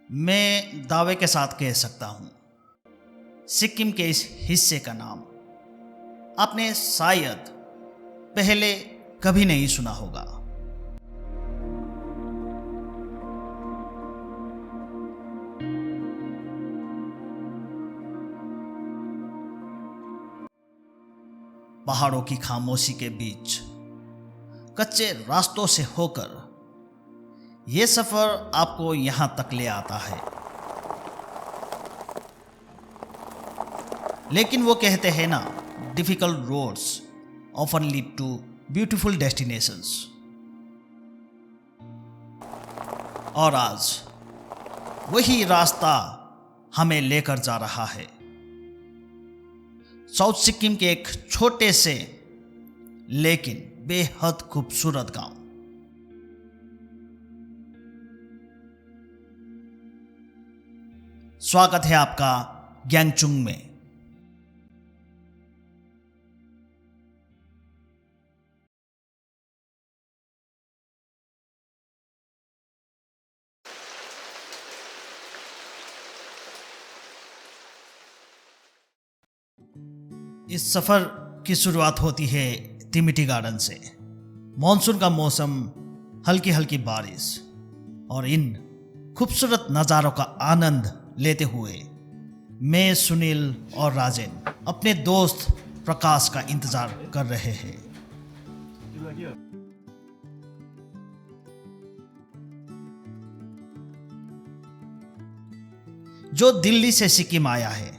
मैं दावे के साथ कह सकता हूँ, सिक्किम के इस हिस्से का नाम आपने शायद पहले कभी नहीं सुना होगा। पहाड़ों की खामोशी के बीच कच्चे रास्तों से होकर यह सफर आपको यहां तक ले आता है। लेकिन वो कहते हैं ना, difficult roads often lead to beautiful destinations. और आज वही रास्ता हमें लेकर जा रहा है साउथ सिक्किम के एक छोटे से लेकिन बेहद खूबसूरत गांव। स्वागत है आपका ग्यांगचुंग में। इस सफर की शुरुआत होती है तिमिटी गार्डन से। मॉनसून का मौसम, हल्की हल्की बारिश और इन खूबसूरत नज़ारों का आनंद लेते हुए मैं, सुनील और राजेन अपने दोस्त प्रकाश का इंतजार कर रहे हैं। जो दिल्ली से सिक्किम आया है,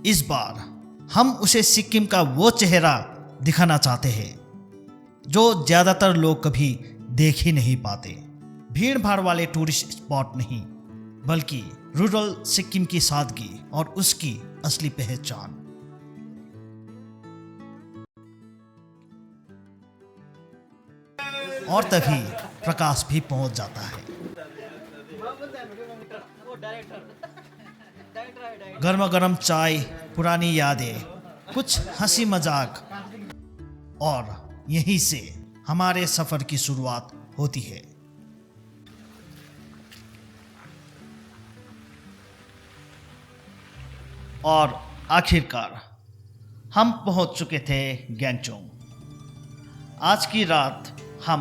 इस बार हम उसे सिक्किम का वो चेहरा दिखाना चाहते हैं जो ज्यादातर लोग कभी देख ही नहीं पाते। भीड़ भाड़ वाले टूरिस्ट स्पॉट नहीं, बल्कि रूरल सिक्किम की सादगी और उसकी असली पहचान। और तभी प्रकाश भी पहुंच जाता है। गर्मा गर्म चाय, पुरानी यादें, कुछ हंसी मजाक, और यहीं से हमारे सफर की शुरुआत होती है। और आखिरकार हम पहुंच चुके थे ग्यांगचुंग। आज की रात हम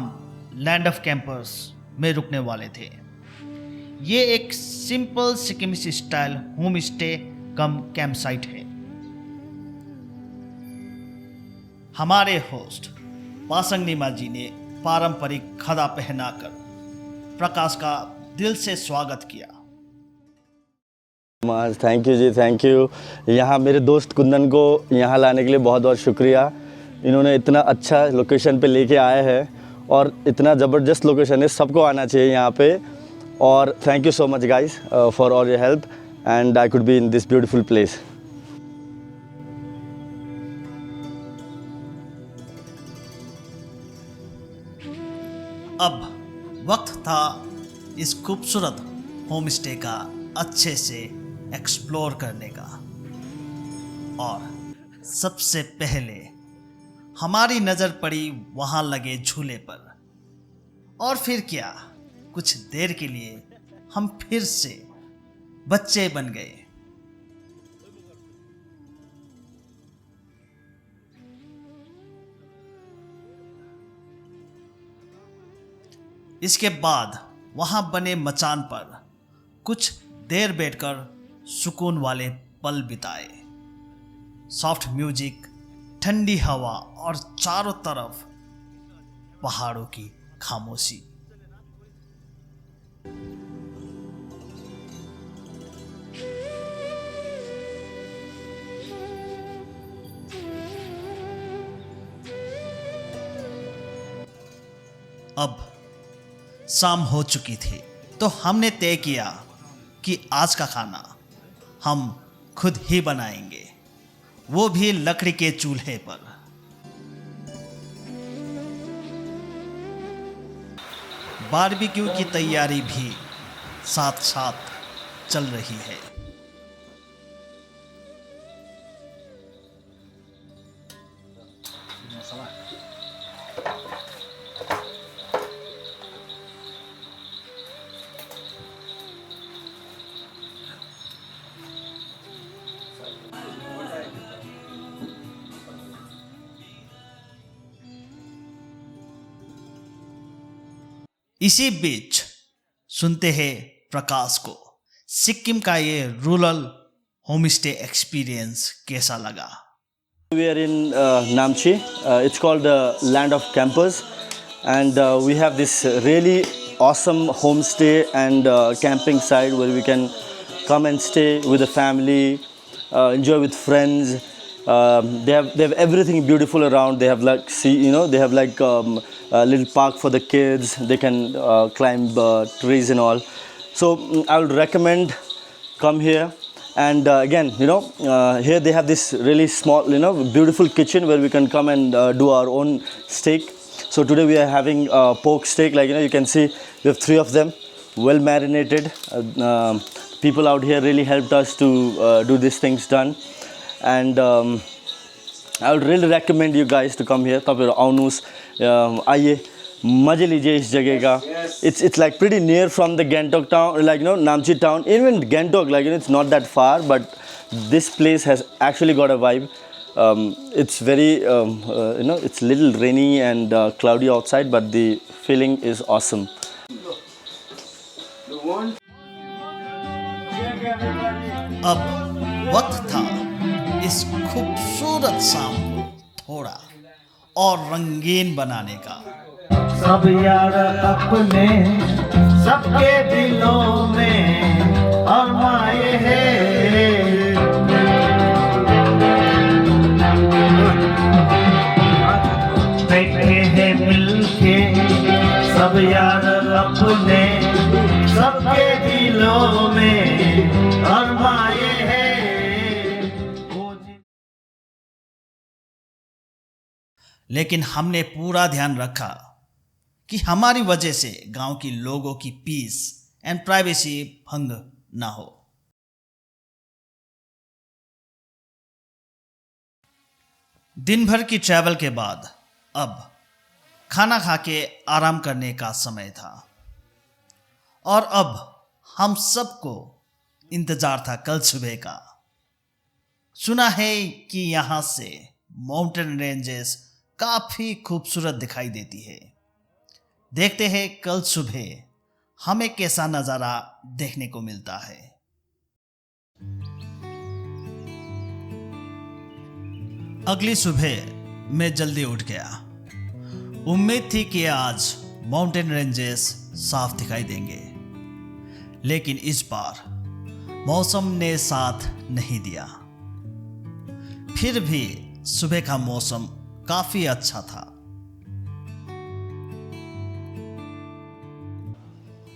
लैंड ऑफ कैंपर्स में रुकने वाले थे। ये एक सिंपल सिक्किमिश स्टाइल होम स्टे कम कैंप साइट है। हमारे होस्ट पासंग नीमा जी ने पारंपरिक खदा पहनाकर प्रकाश का दिल से स्वागत किया। थैंक यू जी, थैंक यू। यहाँ मेरे दोस्त कुंदन को यहाँ लाने के लिए बहुत बहुत शुक्रिया। इन्होंने इतना अच्छा लोकेशन पे लेके आए हैं और इतना ज़बरदस्त लोकेशन है, सबको आना चाहिए यहाँ पे। और thank you so much guys for all your help and I could be in this beautiful place. अब वक्त था इस खूबसूरत होम स्टे का अच्छे से एक्सप्लोर करने का। और सबसे पहले हमारी नज़र पड़ी वहाँ लगे झूले पर। और फिर क्या, कुछ देर के लिए हम फिर से बच्चे बन गए। इसके बाद वहां बने मचान पर कुछ देर बैठकर सुकून वाले पल बिताए। सॉफ्ट म्यूजिक, ठंडी हवा और चारों तरफ पहाड़ों की खामोशी। अब शाम हो चुकी थी, तो हमने तय किया कि आज का खाना हम खुद ही बनाएंगे, वो भी लकड़ी के चूल्हे पर। बारबेक्यू की तैयारी भी साथ साथ चल रही है। इसी बीच सुनते हैं प्रकाश को सिक्किम का ये रूरल होम स्टे एक्सपीरियंस कैसा लगा। We are in Namche. It's called the Land of Campers, and we have this really awesome homestay and camping site where we can come and stay with the family, enjoy with friends. They have everything beautiful around. They have like they have like a little park for the kids. They can climb trees and all. So I would recommend come here. And again, here they have this really small, beautiful kitchen where we can come and do our own steak. So today we are having pork steak. Like you can see, we have 3 of them, well marinated. People out here really helped us to do these things done. And I would really recommend you guys to come here. तपाईहरु आउनुस्, आइए मजे लीजिए इस जगह का। It's like pretty near from the Gangtok town, like Namche town. Even Gangtok, like it's not that far, but this place has actually got a vibe. It's very it's little rainy and cloudy outside, but the feeling is awesome. अब वक्त था इस खूबसूरत शाम को थोड़ा और रंगीन बनाने का। सब यार अपने सबके दिलों में और माए हैं, बैठे हैं मिलके सब यार अपने सबके दिलों में और माए हैं। लेकिन हमने पूरा ध्यान रखा कि हमारी वजह से गांव की लोगों की पीस एंड प्राइवेसी भंग ना हो। दिन भर की ट्रैवल के बाद अब खाना खा के आराम करने का समय था और अब हम सबको इंतजार था कल सुबह का। सुना है कि यहाँ से माउंटेन रेंजेस काफी खूबसूरत दिखाई देती है। देखते हैं कल सुबह हमें कैसा नज़ारा देखने को मिलता है। अगली सुबह मैं जल्दी उठ गया। उम्मीद थी कि आज माउंटेन रेंजेस साफ दिखाई देंगे, लेकिन इस बार मौसम ने साथ नहीं दिया। फिर भी सुबह का मौसम काफी अच्छा था।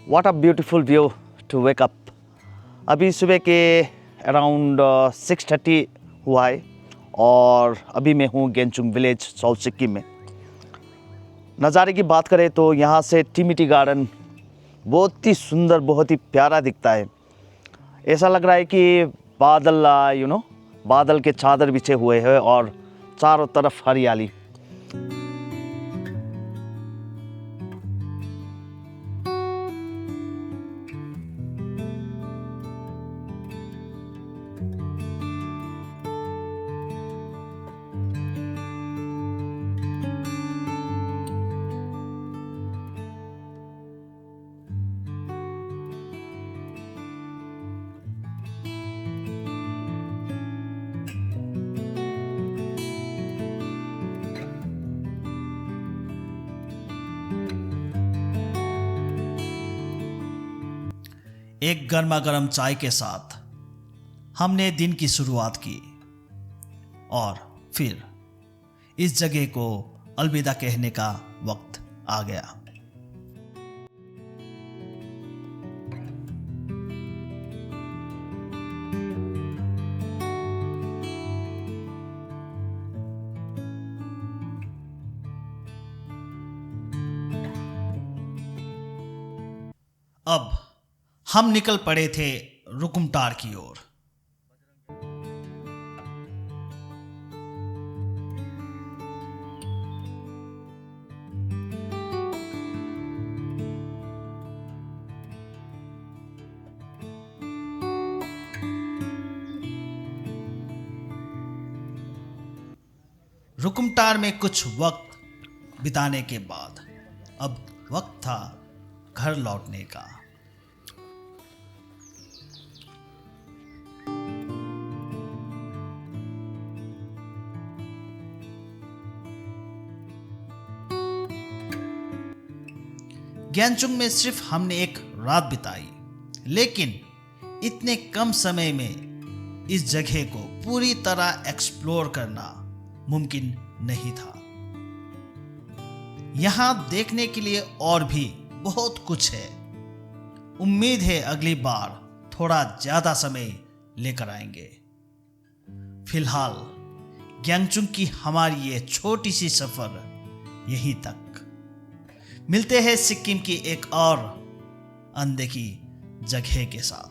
What a beautiful view to wake up. अभी सुबह के अराउंड 6:30 हुआ है और अभी मैं हूँ गेंचुंग विलेज, साउथ सिक्किम में। नज़ारे की बात करें तो यहाँ से टिमिटी गार्डन बहुत ही सुंदर, बहुत ही प्यारा दिखता है। ऐसा लग रहा है कि बादल बादल के चादर बिछे हुए हैं और चारों तरफ हरियाली। एक गर्मा गर्म चाय के साथ हमने दिन की शुरुआत की और फिर इस जगह को अलविदा कहने का वक्त आ गया। अब हम निकल पड़े थे रुकुमटार की ओर। रुकुमटार में कुछ वक्त बिताने के बाद अब वक्त था घर लौटने का। ज्ञानचुंग में सिर्फ हमने एक रात बिताई, लेकिन इतने कम समय में इस जगह को पूरी तरह एक्सप्लोर करना मुमकिन नहीं था। यहां देखने के लिए और भी बहुत कुछ है। उम्मीद है अगली बार थोड़ा ज्यादा समय लेकर आएंगे। फिलहाल ज्ञानचुंग की हमारी ये छोटी सी सफर यहीं तक। मिलते हैं सिक्किम की एक और अनदेखी जगह के साथ।